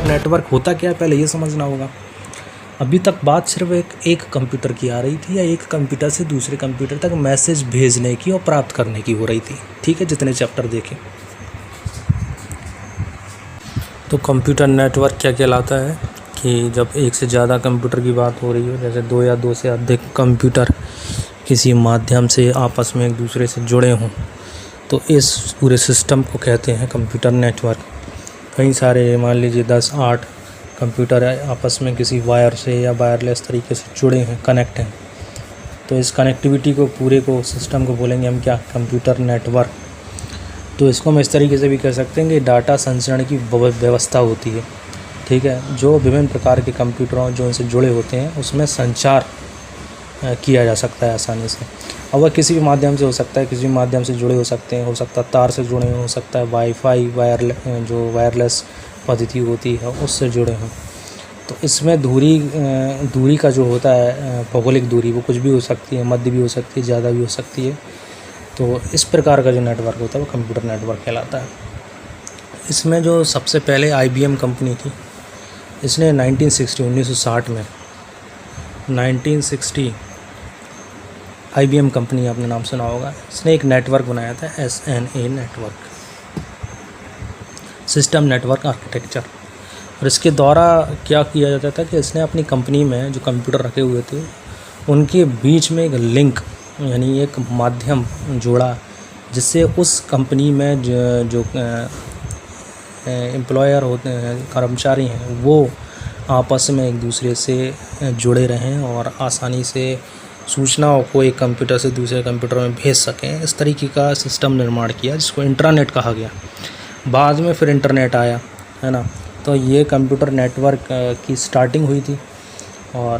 Network होता क्या है पहले ये समझना होगा। अभी तक बात सिर्फ एक कंप्यूटर की आ रही थी, या एक कंप्यूटर से दूसरे कंप्यूटर तक मैसेज भेजने की और प्राप्त करने की हो रही थी। ठीक है, जितने चैप्टर देखें। तो कंप्यूटर नेटवर्क क्या कहलाता है कि जब एक से ज़्यादा कंप्यूटर की बात हो रही हो, जैसे दो या दो से अधिक कंप्यूटर किसी माध्यम से आपस में एक दूसरे से जुड़े हों, तो इस पूरे सिस्टम को कहते हैं कंप्यूटर नेटवर्क। कई सारे, मान लीजिए 10-8 कंप्यूटर आपस में किसी वायर से या वायरलेस तरीके से जुड़े हैं, कनेक्ट हैं, तो इस कनेक्टिविटी को, पूरे को, सिस्टम को बोलेंगे हम क्या, कंप्यूटर नेटवर्क। तो इसको हम इस तरीके से भी कह सकते हैं कि डाटा संचरण की व्यवस्था होती है। ठीक है, जो विभिन्न प्रकार के कंप्यूटरों जो इनसे जुड़े होते हैं उसमें संचार किया जा सकता है आसानी से। अब वह किसी भी माध्यम से हो सकता है, किसी भी माध्यम से जुड़े हो सकते हैं, हो सकता है तार से जुड़े हो सकता है वाईफाई, जो वायरलेस पद्धति होती है उससे जुड़े हों। तो इसमें दूरी का जो होता है, भौगोलिक दूरी, वो कुछ भी हो सकती है, मध्य भी हो सकती है, ज़्यादा भी हो सकती है। तो इस प्रकार का जो नेटवर्क होता है वो कंप्यूटर नेटवर्क कहलाता है। इसमें जो सबसे पहले IBM कंपनी थी, इसने 1960 में 1960 IBM कंपनी, आपने नाम सुना होगा, इसने एक नेटवर्क बनाया था, SNA network, system network architecture. और इसके द्वारा क्या किया जाता था कि इसने अपनी कंपनी में जो कंप्यूटर रखे हुए थे उनके बीच में एक लिंक, यानी एक माध्यम जोड़ा, जिससे उस कंपनी में जो एम्प्लॉयर होते हैं, कर्मचारी हैं, वो आपस में एक दूसरे से जुड़े रहें और आसानी से सूचनाओं को एक कंप्यूटर से दूसरे कंप्यूटर में भेज सकें। इस तरीके का सिस्टम निर्माण किया, जिसको इंट्रानेट कहा गया। बाद में फिर इंटरनेट आया, है ना। तो ये कंप्यूटर नेटवर्क की स्टार्टिंग हुई थी। और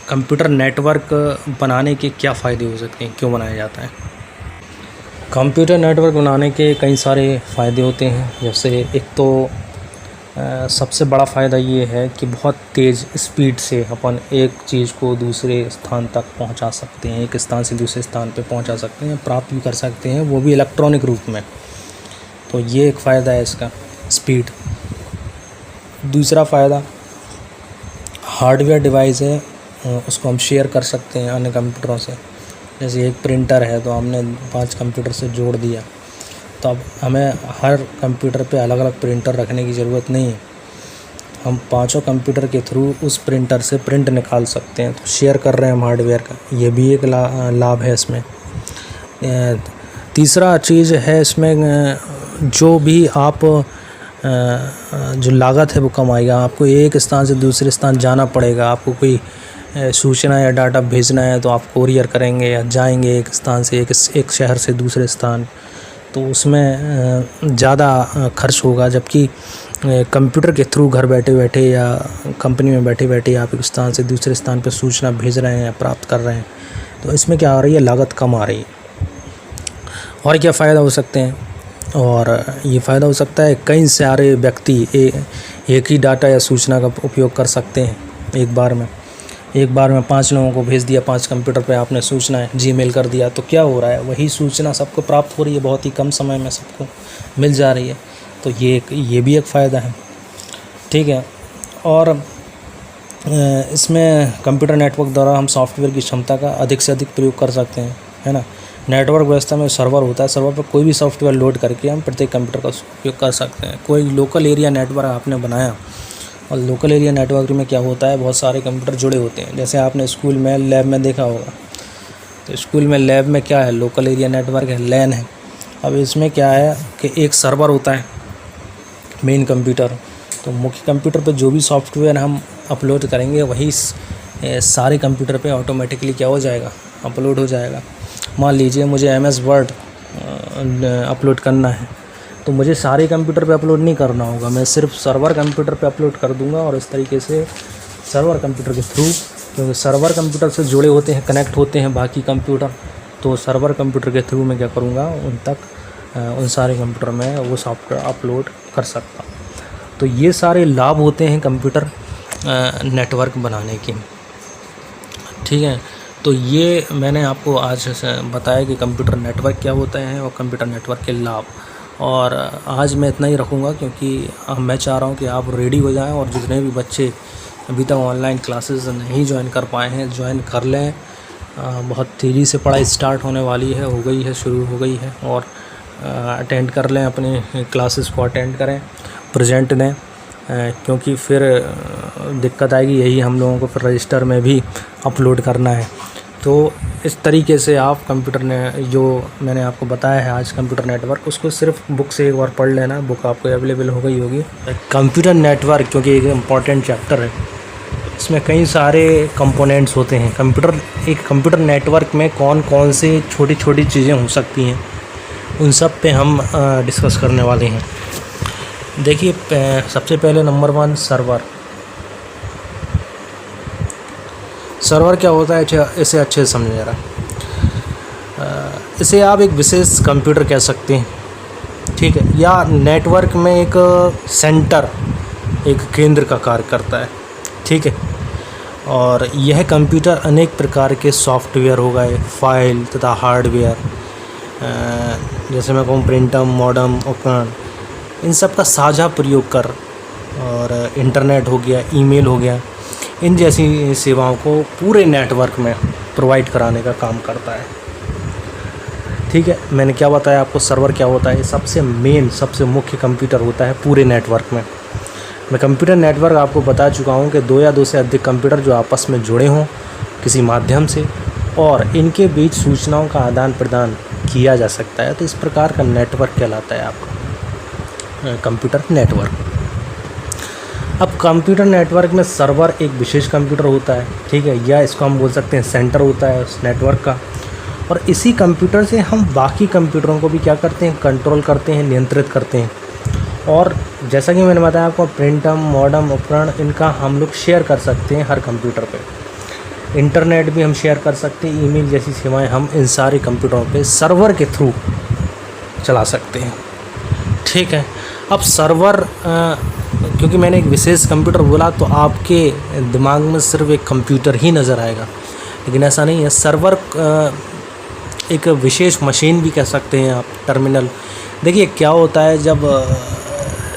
कंप्यूटर नेटवर्क बनाने के क्या फ़ायदे हो सकते हैं, क्यों बनाया जाता है? कंप्यूटर नेटवर्क बनाने के कई सारे फ़ायदे होते हैं। जैसे एक तो सबसे बड़ा फ़ायदा ये है कि बहुत तेज़ स्पीड से अपन एक चीज़ को दूसरे स्थान तक पहुंचा सकते हैं, एक स्थान से दूसरे स्थान पे पहुंचा सकते हैं, प्राप्त भी कर सकते हैं, वो भी इलेक्ट्रॉनिक रूप में। तो ये एक फ़ायदा है इसका, स्पीड। दूसरा फ़ायदा, हार्डवेयर डिवाइस है, उसको हम शेयर कर सकते हैं अन्य कंप्यूटरों से। जैसे एक प्रिंटर है तो हमने 5 कंप्यूटर से जोड़ दिया, तो अब हमें हर कंप्यूटर पे अलग अलग प्रिंटर रखने की ज़रूरत नहीं है। हम 5 कंप्यूटर के थ्रू उस प्रिंटर से प्रिंट निकाल सकते हैं। तो शेयर कर रहे हैं हम हार्डवेयर का, ये भी एक लाभ है इसमें। तीसरा चीज़ है इसमें, जो भी आप जो लागत है वो कम आएगा। आपको एक स्थान से दूसरे स्थान जाना पड़ेगा, आपको कोई सूचना या डाटा भेजना है तो आप कोरियर करेंगे या जाएंगे एक स्थान से एक शहर से दूसरे स्थान, तो उसमें ज़्यादा खर्च होगा। जबकि कंप्यूटर के थ्रू घर बैठे बैठे या कंपनी में बैठे बैठे आप एक स्थान से दूसरे स्थान पर सूचना भेज रहे हैं या प्राप्त कर रहे हैं, तो इसमें क्या आ रही है, लागत कम आ रही है। और क्या फ़ायदा हो सकते हैं? और ये फ़ायदा हो सकता है, कई सारे व्यक्ति एक ही डाटा या सूचना का उपयोग कर सकते हैं एक बार में। 5 लोगों को भेज दिया, 5 कंप्यूटर पे आपने सूचना है, जीमेल कर दिया, तो क्या हो रहा है, वही सूचना सबको प्राप्त हो रही है, बहुत ही कम समय में सबको मिल जा रही है। तो ये भी एक फ़ायदा है। ठीक है। और इसमें कंप्यूटर नेटवर्क द्वारा हम सॉफ्टवेयर की क्षमता का अधिक से अधिक प्रयोग कर सकते हैं, है ना। नेटवर्क व्यवस्था में सर्वर होता है, सर्वर पर कोई भी सॉफ्टवेयर लोड करके हम प्रत्येक कंप्यूटर का उपयोग कर सकते हैं। कोई लोकल एरिया नेटवर्क आपने बनाया, और लोकल एरिया नेटवर्क में क्या होता है, बहुत सारे कंप्यूटर जुड़े होते हैं। जैसे आपने स्कूल में लैब में देखा होगा, तो स्कूल में लैब में क्या है, लोकल एरिया नेटवर्क है, लैन है। अब इसमें क्या है कि एक सर्वर होता है, मेन कंप्यूटर, तो मुख्य कंप्यूटर पर जो भी सॉफ्टवेयर हम अपलोड करेंगे वही सारे कंप्यूटर पे ऑटोमेटिकली क्या हो जाएगा, अपलोड हो जाएगा। मान लीजिए मुझे MS वर्ड अपलोड करना है, तो मुझे सारे कंप्यूटर पे अपलोड नहीं करना होगा, मैं सिर्फ सर्वर कंप्यूटर पे अपलोड कर दूंगा। और इस तरीके से सर्वर कंप्यूटर के थ्रू, क्योंकि सर्वर कंप्यूटर से जुड़े होते हैं, कनेक्ट होते हैं बाकी कंप्यूटर, तो सर्वर कंप्यूटर के थ्रू मैं क्या करूँगा, उन सारे कंप्यूटर में वो सॉफ्टवेयर अपलोड कर सकता। तो ये सारे लाभ होते हैं कंप्यूटर नेटवर्क बनाने के। ठीक है। तो ये मैंने आपको आज बताया कि कंप्यूटर नेटवर्क क्या होता है और कंप्यूटर नेटवर्क के लाभ। और आज मैं इतना ही रखूँगा, क्योंकि मैं चाह रहा हूँ कि आप रेडी हो जाएं और जितने भी बच्चे अभी तक ऑनलाइन क्लासेस नहीं ज्वाइन कर पाए हैं ज्वाइन कर लें। बहुत तेज़ी से पढ़ाई स्टार्ट होने वाली है, हो गई है, शुरू हो गई है, और अटेंड कर लें, अपने क्लासेस को अटेंड करें, प्रेजेंट दें, क्योंकि फिर दिक्कत आएगी। यही हम लोगों को फिर रजिस्टर में भी अपलोड करना है। तो इस तरीके से आप कंप्यूटर ने जो मैंने आपको बताया है आज कंप्यूटर नेटवर्क, उसको सिर्फ बुक से एक बार पढ़ लेना। बुक आपको अवेलेबल हो गई होगी। कंप्यूटर नेटवर्क क्योंकि एक इम्पॉर्टेंट चैप्टर है, इसमें कई सारे कंपोनेंट्स होते हैं। एक कंप्यूटर नेटवर्क में कौन कौन से छोटी छोटी चीज़ें हो सकती हैं, उन सब पे हम डिस्कस करने वाले हैं। देखिए, सबसे पहले नंबर 1 सर्वर। सर्वर क्या होता है इसे अच्छे से समझे जरा। इसे आप एक विशेष कंप्यूटर कह सकते हैं, ठीक है, या नेटवर्क में एक सेंटर, एक केंद्र का कार्य करता है, ठीक है। और यह कंप्यूटर अनेक प्रकार के सॉफ्टवेयर हो गए, फाइल तथा हार्डवेयर, जैसे मैं कहूँ प्रिंटम, मॉडम, उपकरण, इन सब का साझा प्रयोग कर, और इंटरनेट हो गया, ईमेल हो गया, इन जैसी सेवाओं को पूरे नेटवर्क में प्रोवाइड कराने का काम करता है, ठीक है। मैंने क्या बताया आपको, सर्वर क्या होता है। सबसे मुख्य कंप्यूटर होता है पूरे नेटवर्क में। मैं कंप्यूटर नेटवर्क आपको बता चुका हूँ कि 2 या 2 से अधिक कंप्यूटर जो आपस में जुड़े हों किसी माध्यम से, और इनके बीच सूचनाओं का आदान प्रदान किया जा सकता है, तो इस प्रकार का नेटवर्क कहलाता है आपका कंप्यूटर नेटवर्क। अब कंप्यूटर नेटवर्क में सर्वर एक विशेष कंप्यूटर होता है, ठीक है, या इसको हम बोल सकते हैं सेंटर होता है उस नेटवर्क का। और इसी कंप्यूटर से हम बाकी कंप्यूटरों को भी क्या करते हैं, कंट्रोल करते हैं, नियंत्रित करते हैं। और जैसा कि मैंने बताया आपको, प्रिंटम, मॉडम, उपकरण, इनका हम लोग शेयर कर सकते हैं हर कंप्यूटर पे। इंटरनेट भी हम शेयर कर सकते हैं, ईमेल जैसी सेवाएं हम इन सारे कंप्यूटरों पे सर्वर के थ्रू चला सकते हैं, ठीक है। अब सर्वर, क्योंकि मैंने एक विशेष कंप्यूटर बोला तो आपके दिमाग में सिर्फ एक कंप्यूटर ही नज़र आएगा, लेकिन ऐसा नहीं है। सर्वर एक विशेष मशीन भी कह सकते हैं आप, टर्मिनल। देखिए क्या होता है, जब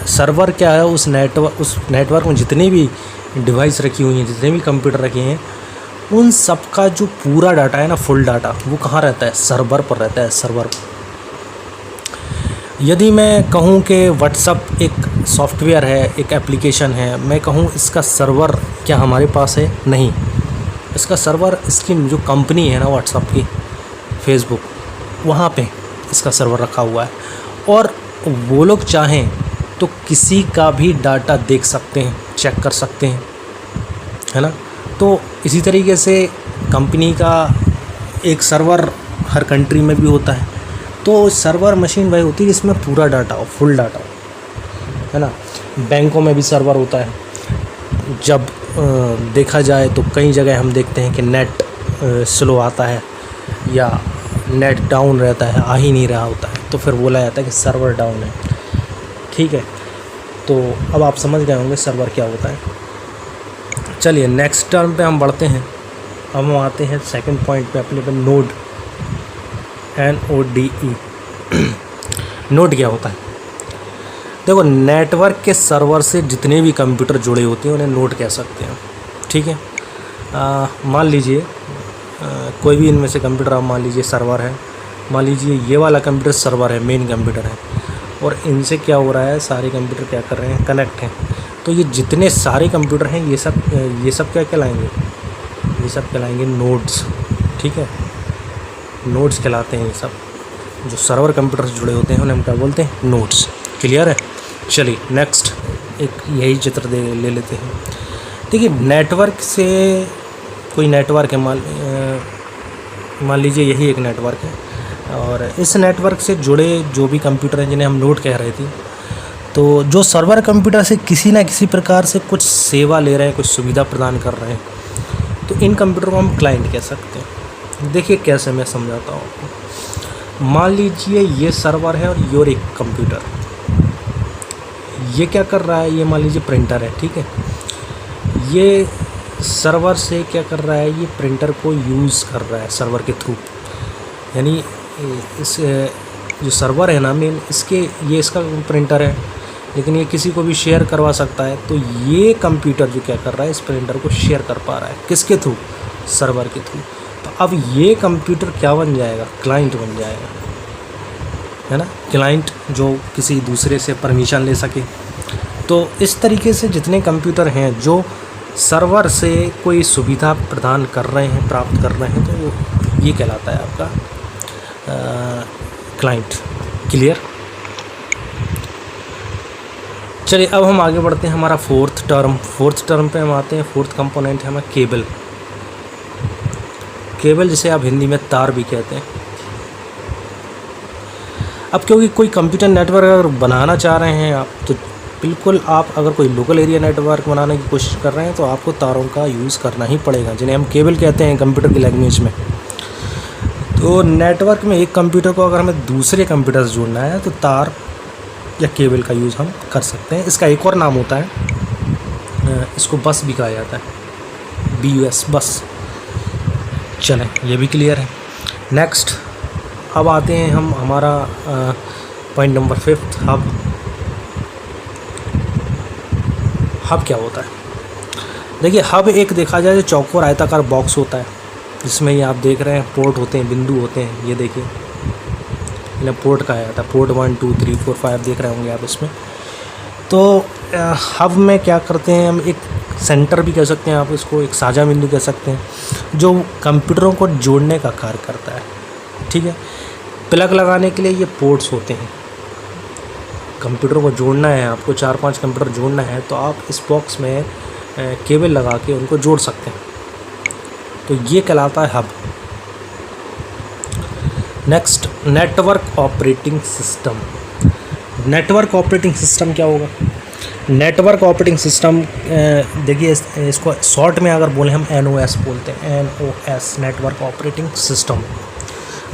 सर्वर क्या है, उस नेटवर्क में जितनी भी डिवाइस रखी हुई हैं, जितने भी कंप्यूटर रखे हैं, उन सब का जो पूरा डाटा है ना, फुल डाटा, वो कहाँ रहता है, सर्वर पर रहता है, सर्वर पर। यदि मैं कहूँ कि व्हाट्सअप एक सॉफ्टवेयर है, एक एप्लीकेशन है, मैं कहूँ इसका सर्वर क्या हमारे पास है, नहीं। इसका सर्वर, इसकी जो कंपनी है ना व्हाट्सअप की, फेसबुक, वहाँ पे इसका सर्वर रखा हुआ है, और वो लोग चाहें तो किसी का भी डाटा देख सकते हैं, चेक कर सकते हैं, है ना। तो इसी तरीके से कंपनी का एक सर्वर हर कंट्री में भी होता है। तो सर्वर मशीन वही होती है जिसमें पूरा डाटा हो, फुल डाटा हो, है ना। बैंकों में भी सर्वर होता है। जब देखा जाए तो कई जगह हम देखते हैं कि नेट स्लो आता है या नेट डाउन रहता है, आ ही नहीं रहा होता है, तो फिर बोला जाता है कि सर्वर डाउन है, ठीक है। तो अब आप समझ गए होंगे सर्वर क्या होता है। चलिए नेक्स्ट टर्म पे हम बढ़ते हैं। अब हम आते हैं सेकंड पॉइंट पे अपने पे, नोड, NODE। नोड क्या होता है? देखो, नेटवर्क के सर्वर से जितने भी कंप्यूटर जुड़े होते हैं उन्हें नोड कह सकते हैं, ठीक है। मान लीजिए कोई भी इनमें से कंप्यूटर, आप मान लीजिए सर्वर है, मान लीजिए ये वाला कंप्यूटर सर्वर है, मेन कंप्यूटर है, और इनसे क्या हो रहा है, सारे कंप्यूटर क्या कर रहे हैं, कनेक्ट हैं। तो ये जितने सारे कंप्यूटर हैं ये सब क्या कहलाएंगे, ये सब कहलाएंगे नोड्स, ठीक है। नोड्स कहलाते हैं ये सब, जो सर्वर कंप्यूटर से जुड़े होते हैं उन्हें हम क्या बोलते हैं, नोड्स। क्लियर है? चलिए नेक्स्ट एक यही चित्र ले लेते हैं। देखिए, नेटवर्क से, कोई नेटवर्क है, मान लीजिए यही एक नेटवर्क है, और इस नेटवर्क से जुड़े जो भी कंप्यूटर हैं जिन्हें हम नोड कह रहे थे, तो जो सर्वर कंप्यूटर से किसी ना किसी प्रकार से कुछ सेवा ले रहे हैं, कुछ सुविधा प्रदान कर रहे हैं, तो इन कंप्यूटर को हम क्लाइंट कह सकते हैं। देखिए कैसे, मैं समझाता हूँ आपको। मान लीजिए ये सर्वर है और ये एक कंप्यूटर, ये क्या कर रहा है, ये मान लीजिए प्रिंटर है, ठीक है। ये सर्वर से क्या कर रहा है, ये प्रिंटर को यूज़ कर रहा है सर्वर के थ्रू, यानी इस जो सर्वर है ना मेन, ये इसका प्रिंटर है, लेकिन ये किसी को भी शेयर करवा सकता है। तो ये कंप्यूटर जो क्या कर रहा है, इस प्रिंटर को शेयर कर पा रहा है, किसके थ्रू, सर्वर के थ्रू। तो अब ये कंप्यूटर क्या बन जाएगा, क्लाइंट बन जाएगा, है ना, क्लाइंट जो किसी दूसरे से परमिशन ले सके। तो इस तरीके से जितने कंप्यूटर हैं जो सर्वर से कोई सुविधा प्रदान कर रहे हैं, प्राप्त कर रहे हैं, तो ये कहलाता है आपका क्लाइंट। क्लियर। चलिए अब हम आगे बढ़ते हैं, हमारा फोर्थ टर्म पे हम आते हैं। फोर्थ कंपोनेंट है हमारा केबल। केबल जिसे आप हिंदी में तार भी कहते हैं। अब क्योंकि कोई कंप्यूटर नेटवर्क अगर बनाना चाह रहे हैं आप, तो बिल्कुल आप अगर कोई लोकल एरिया नेटवर्क बनाने की कोशिश कर रहे हैं तो आपको तारों का यूज़ करना ही पड़ेगा, जिन्हें हम केबल कहते हैं कंप्यूटर की लैंग्वेज में। तो नेटवर्क में एक कंप्यूटर को अगर हमें दूसरे कंप्यूटर से जोड़ना है तो तार या केबल का यूज़ हम कर सकते हैं। इसका एक और नाम होता है, इसको बस भी कहा जाता है, BUS, बस। चलें, ये भी क्लियर है। नेक्स्ट अब आते हैं हम हमारा पॉइंट नंबर 5, हब क्या होता है। देखिए, हब एक देखा जाए तो चौकोर आयताकार बॉक्स होता है, जिसमें ये आप देख रहे हैं पोर्ट होते हैं, बिंदु होते हैं। ये देखिए, इन्हें पोर्ट कहा जाता है, पोर्ट 1 2 3 4 5 देख रहे होंगे आप इसमें। तो हब में क्या करते हैं हम, एक सेंटर भी कह सकते हैं आप इसको, एक साझा बिंदु कह सकते हैं, जो कंप्यूटरों को जोड़ने का कार्य करता है। ठीक है। प्लग लगाने के लिए ये पोर्ट्स होते हैं। कंप्यूटर को जोड़ना है आपको, 4-5 कंप्यूटर जोड़ना है, तो आप इस बॉक्स में केबल लगा के उनको जोड़ सकते हैं। तो ये कहलाता है hub. Next, network operating system. Network operating system क्या होगा? नेटवर्क ऑपरेटिंग सिस्टम, देखिए इसको शॉर्ट में अगर बोले हम NOS बोलते हैं, NOS, नेटवर्क ऑपरेटिंग सिस्टम।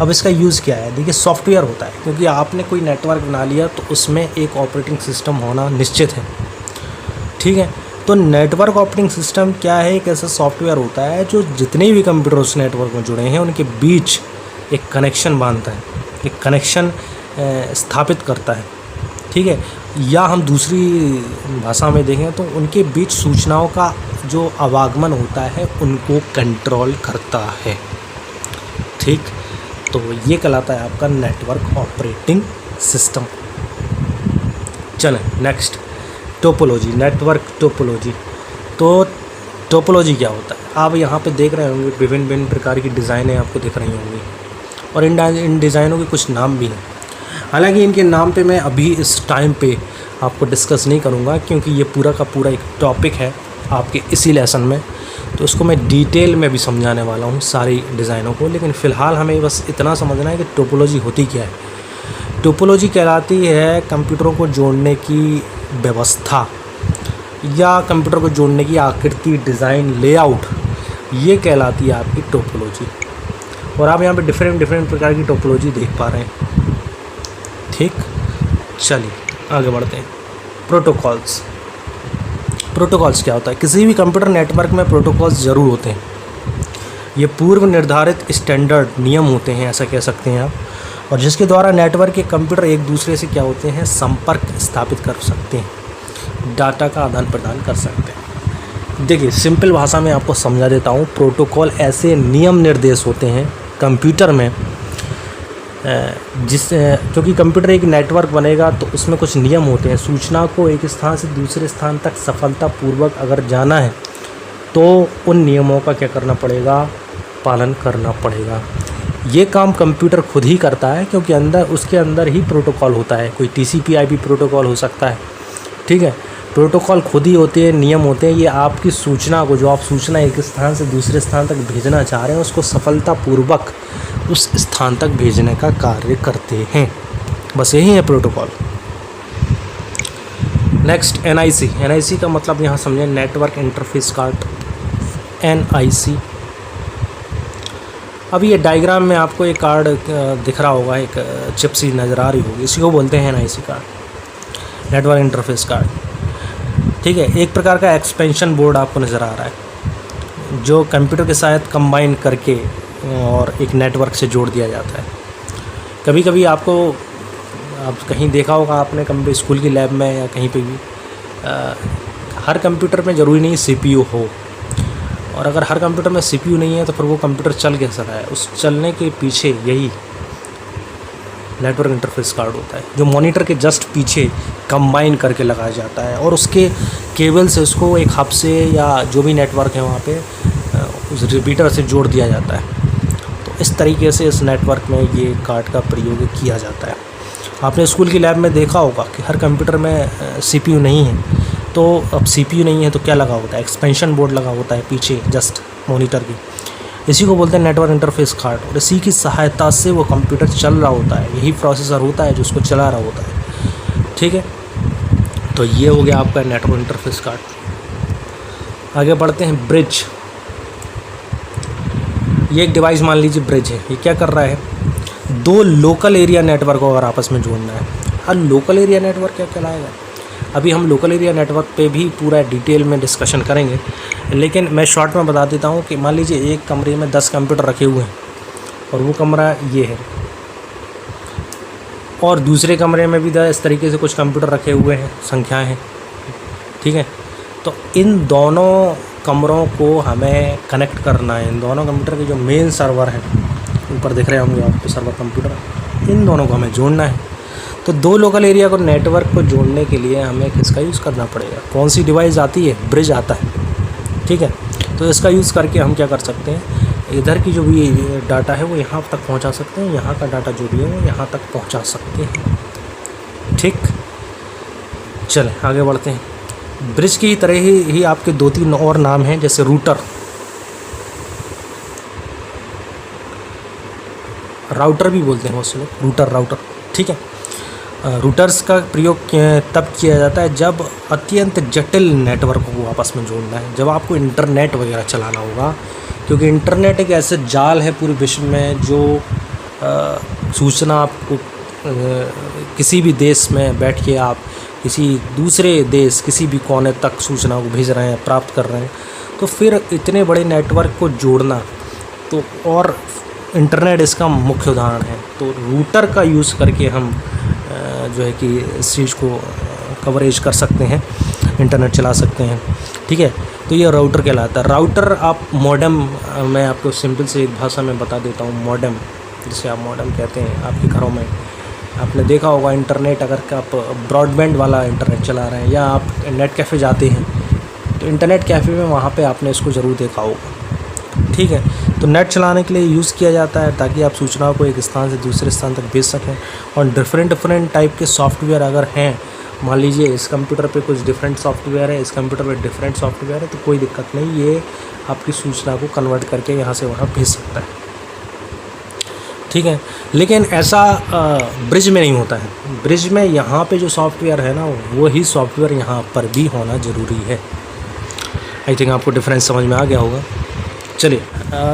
अब इसका यूज़ क्या है? देखिए, सॉफ्टवेयर होता है, क्योंकि आपने कोई नेटवर्क बना लिया तो उसमें एक ऑपरेटिंग सिस्टम होना निश्चित है। ठीक है। तो नेटवर्क ऑपरेटिंग सिस्टम क्या है? एक ऐसा सॉफ्टवेयर होता है जो जितने भी कंप्यूटर उस नेटवर्क में जुड़े हैं उनके बीच एक कनेक्शन बांधता है, एक कनेक्शन स्थापित करता है। ठीक है। या हम दूसरी भाषा में देखें तो उनके बीच सूचनाओं का जो आवागमन होता है उनको कंट्रोल करता है। ठीक। तो ये कहलाता है आपका नेटवर्क ऑपरेटिंग सिस्टम। चलें नेक्स्ट, टोपोलॉजी, नेटवर्क टोपोलॉजी। तो टोपोलॉजी क्या होता है? आप यहाँ पे देख रहे होंगे विभिन्न प्रकार की डिज़ाइनें आपको दिख रही होंगी, और इन डिज़ाइनों के कुछ नाम भी हैं। हालांकि इनके नाम पे मैं अभी इस टाइम पे आपको डिस्कस नहीं करूँगा, क्योंकि ये पूरा का पूरा एक टॉपिक है आपके इसी लेसन में, तो उसको मैं डिटेल में भी समझाने वाला हूँ सारी डिज़ाइनों को। लेकिन फ़िलहाल हमें बस इतना समझना है कि टोपोलॉजी होती क्या है। टोपोलॉजी कहलाती है कंप्यूटरों को जोड़ने की व्यवस्था, या कंप्यूटर को जोड़ने की आकृति, डिज़ाइन, लेआउट, ये कहलाती है आपकी टोपोलॉजी। और आप यहाँ पे डिफरेंट प्रकार की टोपोलॉजी देख पा रहे हैं। ठीक। चलिए आगे बढ़ते हैं। प्रोटोकॉल्स। प्रोटोकॉल्स क्या होता है? किसी भी कंप्यूटर नेटवर्क में प्रोटोकॉल्स ज़रूर होते हैं। ये पूर्व निर्धारित स्टैंडर्ड नियम होते हैं, ऐसा कह सकते हैं आप, और जिसके द्वारा नेटवर्क के कंप्यूटर एक दूसरे से क्या होते हैं, संपर्क स्थापित कर सकते हैं, डाटा का आदान प्रदान कर सकते हैं। देखिए, सिंपल भाषा में आपको समझा देता हूँ। प्रोटोकॉल ऐसे नियम निर्देश होते हैं कंप्यूटर में, क्योंकि कंप्यूटर एक नेटवर्क बनेगा तो उसमें कुछ नियम होते हैं। सूचना को एक स्थान से दूसरे स्थान तक सफलतापूर्वक अगर जाना है तो उन नियमों का क्या करना पड़ेगा, पालन करना पड़ेगा। ये काम कंप्यूटर खुद ही करता है, क्योंकि उसके अंदर ही प्रोटोकॉल होता है। कोई TCP/IP प्रोटोकॉल हो सकता है। ठीक है। प्रोटोकॉल खुद ही होते हैं, नियम होते हैं। ये आपकी सूचना को, जो आप सूचना एक स्थान से दूसरे स्थान तक भेजना चाह रहे हैं, उसको सफलतापूर्वक उस स्थान तक भेजने का कार्य करते हैं। बस यही है प्रोटोकॉल। Next, NIC। NIC का मतलब यहाँ समझें, नेटवर्क इंटरफेस कार्ड, NIC। अभी ये डायग्राम में आपको एक कार्ड दिख रहा होगा, एक चिप सी नज़र आ रही होगी, इसी को बोलते हैं NIC card, network interface card. ठीक है। एक प्रकार का एक्सपेंशन बोर्ड आपको नज़र आ रहा है, जो कंप्यूटर के साथ कंबाइन करके और एक नेटवर्क से जोड़ दिया जाता है। कभी कभी आपको अब कहीं देखा होगा आपने कभी स्कूल की लैब में या कहीं पे भी, हर कंप्यूटर में ज़रूरी नहीं सीपीयू हो, और अगर हर कंप्यूटर में सीपीयू नहीं है तो फिर वो कंप्यूटर चल कैसा रहा है, उस चलने के पीछे यही नेटवर्क इंटरफेस कार्ड होता है, जो मॉनिटर के जस्ट पीछे कंबाइन करके लगाया जाता है और उसके केबल से उसको एक हब से या जो भी नेटवर्क है वहाँ पे उस रिपीटर से जोड़ दिया जाता है। तो इस तरीके से इस नेटवर्क में ये कार्ड का प्रयोग किया जाता है। आपने स्कूल की लैब में देखा होगा कि हर कंप्यूटर में सीपीयू नहीं है, तो अब सीपीयू नहीं है तो क्या लगा होता है, एक्सपेंशन बोर्ड लगा होता है पीछे जस्ट मॉनिटर की, इसी को बोलते हैं नेटवर्क इंटरफेस कार्ड। और इसी की सहायता से वो कंप्यूटर चल रहा होता है, यही प्रोसेसर होता है जो उसको चला रहा होता है। ठीक है, तो ये हो गया आपका नेटवर्क इंटरफेस कार्ड। आगे बढ़ते हैं ब्रिज। ये एक डिवाइस मान लीजिए ब्रिज है, ये क्या कर रहा है, दो लोकल एरिया नेटवर्क को अगर आपस में जोड़ना है। अब लोकल एरिया नेटवर्क क्या कहलाएगा, अभी हम लोकल एरिया नेटवर्क पे भी पूरा डिटेल में डिस्कशन करेंगे, लेकिन मैं शॉर्ट में बता देता हूँ कि मान लीजिए एक कमरे में 10 कंप्यूटर रखे हुए हैं और वो कमरा ये है, और दूसरे कमरे में भी इस तरीके से कुछ कंप्यूटर रखे हुए हैं, संख्याएं हैं। ठीक है, तो इन दोनों कमरों को हमें कनेक्ट करना है। इन दोनों कंप्यूटर के जो मेन सर्वर हैं, ऊपर दिख रहे होंगे आपको सर्वर कंप्यूटर, इन दोनों को हमें जोड़ना है। तो दो लोकल एरिया को नेटवर्क को जोड़ने के लिए हमें किसका यूज़ करना पड़ेगा, कौन सी डिवाइस आती है, ब्रिज आता है। ठीक है, तो इसका यूज़ करके हम क्या कर सकते हैं, इधर की जो भी डाटा है वो यहाँ तक पहुँचा सकते हैं, यहाँ का डाटा जो भी है वो यहाँ तक पहुँचा सकते हैं। ठीक, चलें आगे बढ़ते हैं। ब्रिज की तरह ही आपके 2-3 और नाम हैं, जैसे रूटर, राउटर भी बोलते हैं बहुत से लोग, राउटर। ठीक है, रूटर्स का प्रयोग तब किया जाता है जब अत्यंत जटिल नेटवर्क को आपस में जोड़ना है, जब आपको इंटरनेट वगैरह चलाना होगा, क्योंकि इंटरनेट एक ऐसे जाल है पूरे विश्व में जो सूचना आपको किसी भी देश में बैठ के आप किसी दूसरे देश किसी भी कोने तक सूचना को भेज रहे हैं, प्राप्त कर रहे हैं, तो फिर इतने बड़े नेटवर्क को जोड़ना, तो और इंटरनेट इसका मुख्य उदाहरण है। तो रूटर का यूज़ करके हम जो है कि इस चीज़ को कवरेज कर सकते हैं, इंटरनेट चला सकते हैं। ठीक है, तो ये राउटर कहलाता है। राउटर आप मॉडेम, मैं आपको सिंपल से एक भाषा में बता देता हूँ, मॉडेम, जिसे आप मॉडेम कहते हैं। आपके घरों में आपने देखा होगा इंटरनेट, अगर आप ब्रॉडबैंड वाला इंटरनेट चला रहे हैं या आप नेट कैफ़े जाते हैं, तो इंटरनेट कैफ़े में वहाँ पे आपने इसको ज़रूर देखा होगा। ठीक है, तो नेट चलाने के लिए यूज़ किया जाता है ताकि आप सूचनाओं को एक स्थान से दूसरे स्थान तक भेज सकें। और डिफरेंट टाइप के सॉफ्टवेयर अगर हैं, मान लीजिए इस कंप्यूटर पे कुछ डिफरेंट सॉफ्टवेयर है, इस कंप्यूटर पे डिफरेंट सॉफ्टवेयर है, तो कोई दिक्कत नहीं, ये आपकी सूचना को कन्वर्ट करके यहाँ से वहाँ भेज सकता है। ठीक है, लेकिन ऐसा ब्रिज में नहीं होता है। ब्रिज में यहाँ पे जो सॉफ्टवेयर है ना, वही सॉफ्टवेयर यहाँ पर भी होना ज़रूरी है। आई थिंक आपको डिफरेंस समझ में आ गया होगा। चलिए,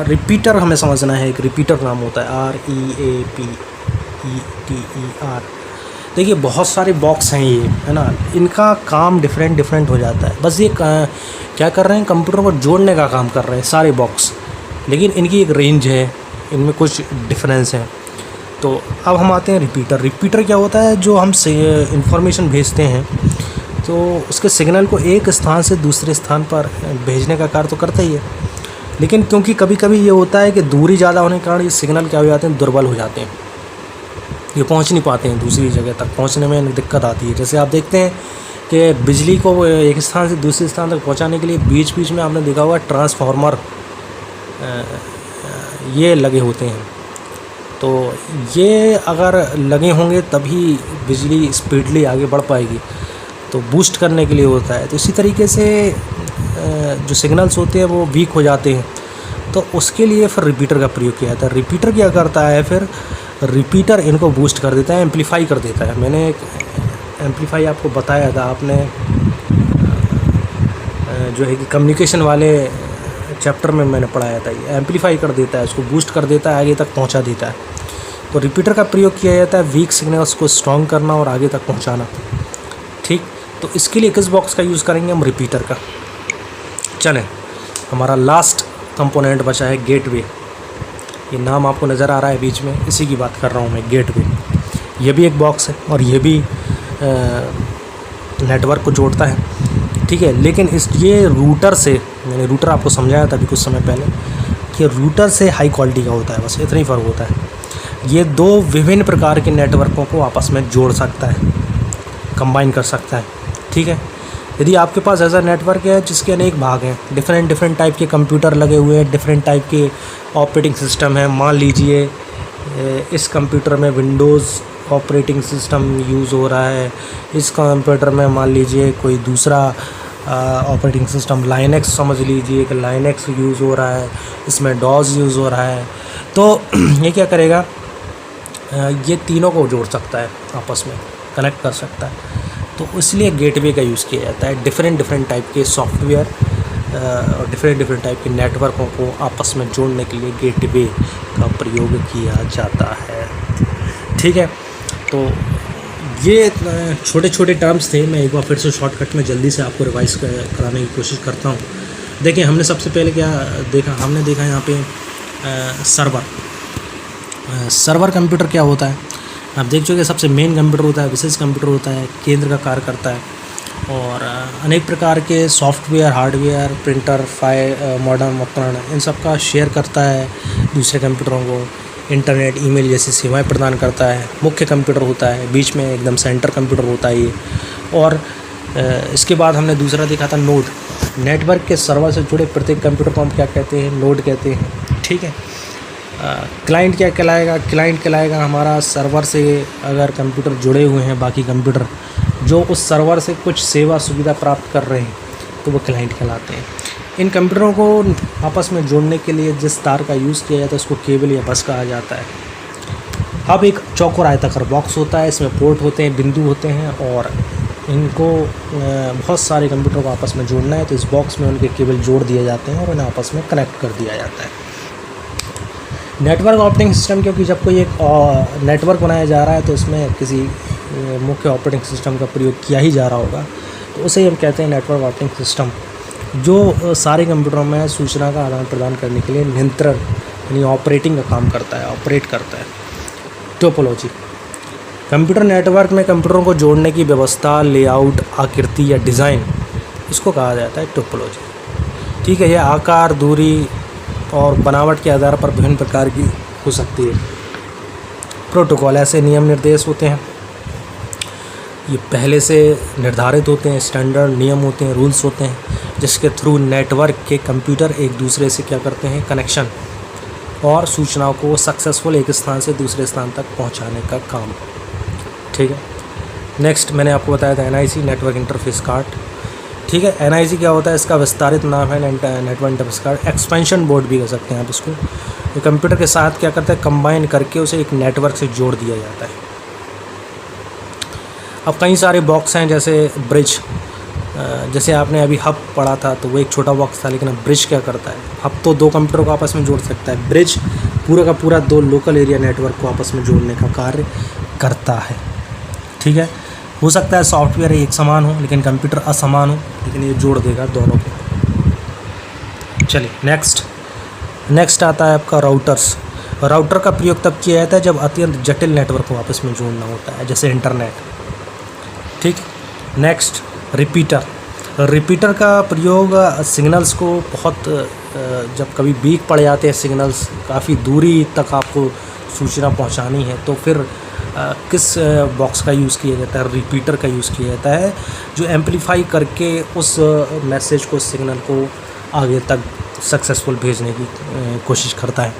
रिपीटर हमें समझना है। एक रिपीटर नाम होता है REAPETER। देखिए बहुत सारे बॉक्स हैं ये, है ना, इनका काम डिफरेंट हो जाता है। बस ये क्या कर रहे हैं, कंप्यूटर को जोड़ने का काम कर रहे हैं सारे बॉक्स, लेकिन इनकी एक रेंज है, इनमें कुछ डिफरेंस है। तो अब हम आते हैं रिपीटर। रिपीटर क्या होता है, जो हम इंफॉर्मेशन भेजते हैं तो उसके सिग्नल को एक स्थान से दूसरे स्थान पर भेजने का कार्य तो करता ही है, लेकिन क्योंकि कभी कभी ये होता है कि दूरी ज़्यादा होने के कारण ये सिग्नल क्या हो जाते हैं, दुर्बल हो जाते हैं, ये पहुंच नहीं पाते हैं, दूसरी जगह तक पहुंचने में दिक्कत आती है। जैसे आप देखते हैं कि बिजली को एक स्थान से दूसरे स्थान तक पहुंचाने के लिए बीच बीच में आपने देखा होगा ट्रांसफार्मर ये लगे होते हैं, तो ये अगर लगे होंगे तभी बिजली स्पीडली आगे बढ़ पाएगी, तो बूस्ट करने के लिए होता है। तो इसी तरीके से जो सिग्नल्स होते हैं वो वीक हो जाते हैं, तो उसके लिए फिर रिपीटर का प्रयोग किया जाता है। रिपीटर क्या करता है, फिर रिपीटर इनको बूस्ट कर देता है, एम्पलीफाई कर देता है। मैंने एक एम्पलीफाई आपको बताया था, आपने जो है कि कम्युनिकेशन वाले चैप्टर में मैंने पढ़ाया था। ये एम्पलीफाई कर देता है, उसको बूस्ट कर देता है, आगे तक पहुंचा देता है। तो रिपीटर का प्रयोग किया जाता है वीक सिग्नल्स को स्ट्रॉन्ग करना और आगे तक पहुंचाना। ठीक, तो इसके लिए किस बॉक्स का यूज़ करेंगे हम, रिपीटर का। चलें, हमारा लास्ट कंपोनेंट बचा है गेटवे। ये नाम आपको नज़र आ रहा है बीच में, इसी की बात कर रहा हूँ मैं, गेटवे। ये भी एक बॉक्स है और ये भी नेटवर्क को जोड़ता है, ठीक है। लेकिन ये रूटर से, मैंने रूटर आपको समझाया था अभी कुछ समय पहले कि रूटर से हाई क्वालिटी का होता है, बस इतना ही फ़र्क होता है। ये दो विभिन्न प्रकार के नेटवर्कों को आपस में जोड़ सकता है, कंबाइन कर सकता है, ठीक है। यदि आपके पास ऐसा नेटवर्क है जिसके अनेक भाग हैं, डिफरेंट टाइप के कंप्यूटर लगे हुए हैं, डिफरेंट टाइप के ऑपरेटिंग सिस्टम है, मान लीजिए इस कंप्यूटर में विंडोज़ ऑपरेटिंग सिस्टम यूज़ हो रहा है, इस कंप्यूटर में मान लीजिए कोई दूसरा ऑपरेटिंग सिस्टम लाइनेक्स समझ लीजिए कि लाइनेक्स यूज़ हो रहा है, इसमें डॉस यूज़ हो रहा है। तो ये क्या करेगा, ये तीनों को जोड़ सकता है, आपस में कनेक्ट कर सकता है। तो इसलिए गेटवे का यूज़ किया जाता है। डिफरेंट टाइप के सॉफ्टवेयर और डिफरेंट टाइप के नेटवर्कों को आपस में जोड़ने के लिए गेटवे का प्रयोग किया जाता है, ठीक है। तो ये छोटे छोटे टर्म्स थे, मैं एक बार फिर से शॉर्टकट में जल्दी से आपको रिवाइज कराने की कोशिश करता हूँ। देखिए, हमने सबसे पहले क्या देखा, हमने देखा यहाँ पे सर्वर कंप्यूटर क्या होता है। आप देख चुके, सबसे मेन कंप्यूटर होता है, विशेष कंप्यूटर होता है, केंद्र का कार्य करता है और अनेक प्रकार के software, hardware, printer, file, modern उपकरण, इन सब का शेयर करता है दूसरे कंप्यूटरों को। इंटरनेट, ईमेल जैसी सेवाएं प्रदान करता है। मुख्य कंप्यूटर होता है, बीच में एकदम सेंटर कंप्यूटर होता है ये। और इसके बाद हमने दूसरा देखा था नोड। नेटवर्क के सर्वर से जुड़े प्रत्येक कंप्यूटर को हम क्या कहते हैं, नोड कहते हैं, ठीक है। क्लाइंट क्या कहलाएगा, क्लाइंट कहलाएगा हमारा सर्वर से अगर कंप्यूटर जुड़े हुए हैं, बाकी कंप्यूटर जो उस सर्वर से कुछ सेवा सुविधा प्राप्त कर रहे हैं, तो वो क्लाइंट कहलाते हैं। इन कंप्यूटरों को आपस में जोड़ने के लिए जिस तार का यूज़ किया जाता है उसको केबल या बस कहा जाता है। अब एक चौकोर आयताकार बॉक्स होता है, इसमें पोर्ट होते हैं, बिंदु होते हैं और इनको बहुत सारे कंप्यूटर को आपस में जोड़ना है तो इस बॉक्स में उनके केबल जोड़ दिए जाते हैं और उन्हें आपस में कनेक्ट कर दिया जाता है। नेटवर्क ऑपरेटिंग सिस्टम, क्योंकि जब कोई एक नेटवर्क बनाया जा रहा है तो उसमें किसी मुख्य ऑपरेटिंग सिस्टम का प्रयोग किया ही जा रहा होगा, तो उसे हम कहते हैं नेटवर्क ऑपरेटिंग सिस्टम, जो सारे कंप्यूटरों में सूचना का आदान प्रदान करने के लिए नियंत्रण यानी ऑपरेटिंग का काम करता है, ऑपरेट करता है। टोपोलॉजी, कंप्यूटर नेटवर्क में कंप्यूटरों को जोड़ने की व्यवस्था, लेआउट, आकृति या डिज़ाइन, इसको कहा जाता है टोपोलॉजी, ठीक है। यह आकार, दूरी और बनावट के आधार पर विभिन्न प्रकार की हो सकती है। प्रोटोकॉल, ऐसे नियम निर्देश होते हैं, ये पहले से निर्धारित होते हैं, स्टैंडर्ड नियम होते हैं, रूल्स होते हैं, जिसके थ्रू नेटवर्क के कंप्यूटर एक दूसरे से क्या करते हैं, कनेक्शन और सूचनाओं को सक्सेसफुल एक स्थान से दूसरे स्थान तक पहुंचाने का काम, ठीक है। नेक्स्ट मैंने आपको बताया था NIC, नेटवर्क इंटरफेस कार्ड, ठीक है। NIC क्या होता है, इसका विस्तारित नाम है network interface card, expansion board भी कह सकते हैं आप इसको। ये कंप्यूटर के साथ क्या करता है, कंबाइन करके उसे एक नेटवर्क से जोड़ दिया जाता है। अब कई सारे बॉक्स हैं, जैसे ब्रिज, जैसे आपने अभी हब पढ़ा था तो वो एक छोटा बॉक्स था, लेकिन अब ब्रिज क्या करता है, हब तो दो कंप्यूटर को आपस में जोड़ सकता है, ब्रिज पूरा का पूरा दो लोकल एरिया नेटवर्क को आपस में जोड़ने का कार्य करता है, ठीक है। हो सकता है सॉफ्टवेयर एक समान हो लेकिन कंप्यूटर असमान हो, लेकिन ये जोड़ देगा दोनों को। चलिए नेक्स्ट आता है आपका राउटर्स। राउटर का प्रयोग तब किया जाता है जब अत्यंत जटिल नेटवर्क को आपस में जोड़ना होता है, जैसे इंटरनेट, ठीक। नेक्स्ट रिपीटर का प्रयोग सिग्नल्स को बहुत जब कभी वीक पड़ जाते हैं सिग्नल्स, काफ़ी दूरी तक आपको सूचना पहुंचानी है, तो फिर किस बॉक्स का यूज़ किया जाता है, रिपीटर का यूज़ किया जाता है, जो एम्पलीफाई करके उस मैसेज को, सिग्नल को आगे तक सक्सेसफुल भेजने की कोशिश करता है।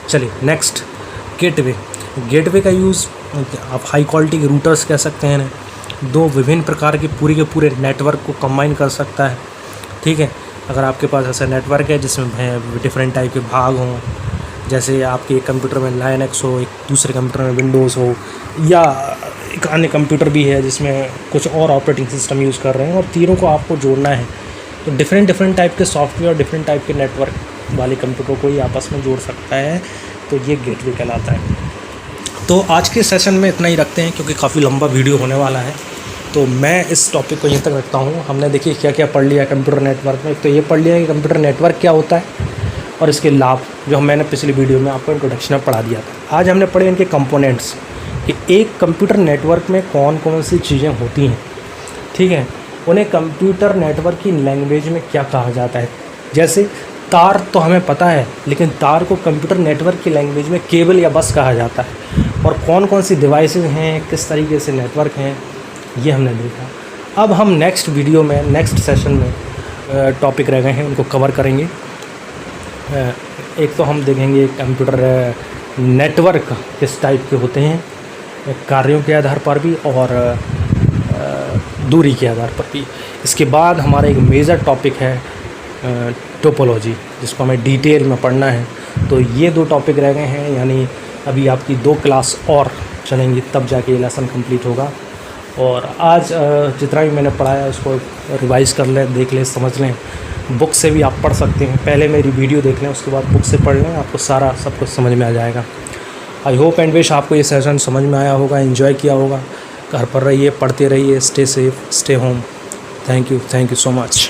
चलिए नेक्स्ट, गेटवे का यूज़ आप हाई क्वालिटी के रूटर्स कह सकते हैं, दो विभिन्न प्रकार के पूरे नेटवर्क को कंबाइन कर सकता है, ठीक है। अगर आपके पास ऐसा नेटवर्क है जिसमें डिफरेंट टाइप के भाग हों, जैसे आपके एक कंप्यूटर में लाइनेक्स हो, एक दूसरे कंप्यूटर में विंडोज़ हो, या एक अन्य कंप्यूटर भी है जिसमें कुछ और ऑपरेटिंग सिस्टम यूज़ कर रहे हैं और तीनों को आपको जोड़ना है, तो डिफरेंट टाइप के सॉफ्टवेयर, डिफरेंट टाइप के नेटवर्क वाले कंप्यूटर को ही आपस में जोड़ सकता है, तो ये गेटवे कहलाता है। तो आज के सेशन में इतना ही रखते हैं क्योंकि काफ़ी लंबा वीडियो होने वाला है, तो मैं इस टॉपिक को यहीं तक रखता हूँ। हमने देखिए क्या क्या पढ़ लिया कंप्यूटर नेटवर्क में। तो ये पढ़ लिया कि कंप्यूटर नेटवर्क क्या होता है और इसके लाभ, जो मैंने पिछली वीडियो में आपको इंट्रोडक्शन में पढ़ा दिया था। आज हमने पढ़े इनके कंपोनेंट्स कि एक कंप्यूटर नेटवर्क में कौन कौन सी चीज़ें होती हैं, ठीक है। उन्हें कंप्यूटर नेटवर्क की लैंग्वेज में क्या कहा जाता है। जैसे तार तो हमें पता है, लेकिन तार को कंप्यूटर नेटवर्क की लैंग्वेज में केबल या बस कहा जाता है। और कौन कौन सी डिवाइसेस हैं, किस तरीके से नेटवर्क हैं, ये हमने देखा। अब हम नेक्स्ट वीडियो में, नेक्स्ट सेशन में टॉपिक रह गए हैं, उनको कवर करेंगे। एक तो हम देखेंगे कंप्यूटर नेटवर्क किस टाइप के होते हैं, कार्यों के आधार पर भी और दूरी के आधार पर भी। इसके बाद हमारा एक मेजर टॉपिक है टोपोलॉजी, जिसको हमें डिटेल में पढ़ना है। तो ये 2 टॉपिक रह गए हैं, यानी अभी आपकी 2 क्लास और चलेंगी, तब जाके ये लेसन कंप्लीट होगा। और आज जितना भी मैंने पढ़ाया उसको रिवाइज़ कर लें, देख लें, समझ लें। बुक से भी आप पढ़ सकते हैं, पहले मेरी वीडियो देख लें, उसके बाद बुक से पढ़ लें, आपको सारा सब कुछ समझ में आ जाएगा। आई होप एंड विश आपको ये सेशन समझ में आया होगा, एंजॉय किया होगा। घर पर रहिए, पढ़ते रहिए, stay safe, stay home. Thank you so much.